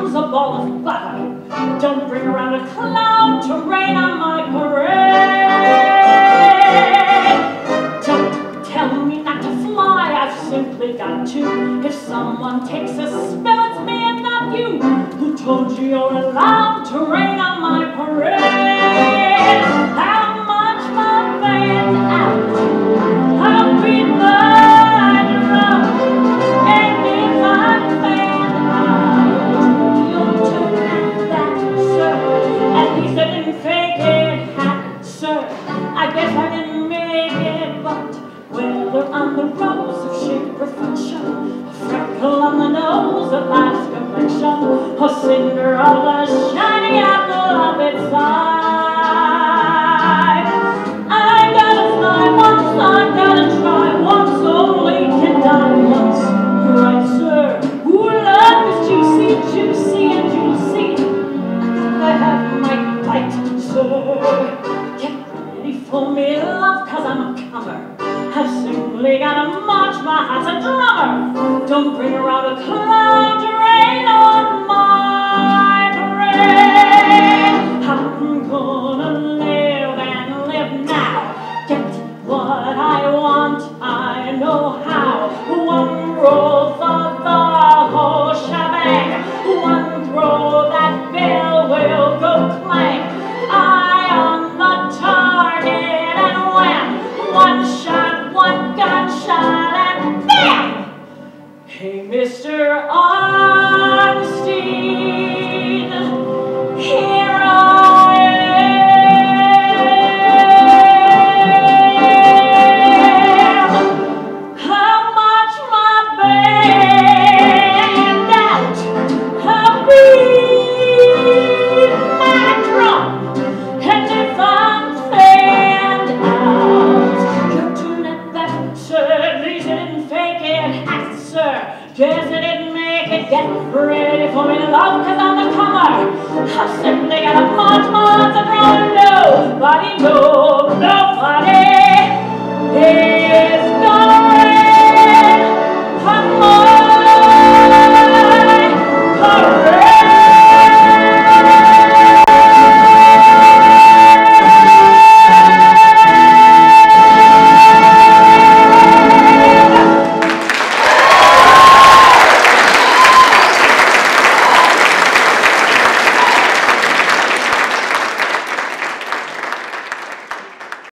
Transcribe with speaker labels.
Speaker 1: arms a ball of butter. Don't bring around a cloud to rain on my parade. Don't tell me not to fly, I've simply got to. If someone takes a spill, it's me and not you. Who told you you're allowed to rain on my parade? How much my band out? I'll beat my drum. And if I'm fan out, you'll turn that, sir. At least I didn't fake it, sir. I guess I didn't make it, but whether I'm the rose of chic perfection, a freckle on the nose of life's complexion, or Cinderella shining apple of its eye, I gotta fly once, I gotta try once, only can die once. Right, sir. Ooh, love is juicy, juicy, and juicy. I have my bite, sir. Get ready for me, love, 'cause I'm a comer. I've simply gotta march my heart a drummer. Don't bring around a cloud to rain on my parade. I'm gonna live and live now. Get what I want, I know how. One roll for the whole shebang. One throw, that bell will go clang. Eye on the target and wham! One shot, one gunshot, and bam! Hey, Mr. Arnstein, here I am. How much my band out? I'll beat my drum. And if I'm fanned out, you'll turn at that, sir. At least I didn't fake it, sir. Guess I didn't make it. Get ready for me, love, 'cause I'm the comer. I've simply got a march, and nobody knows.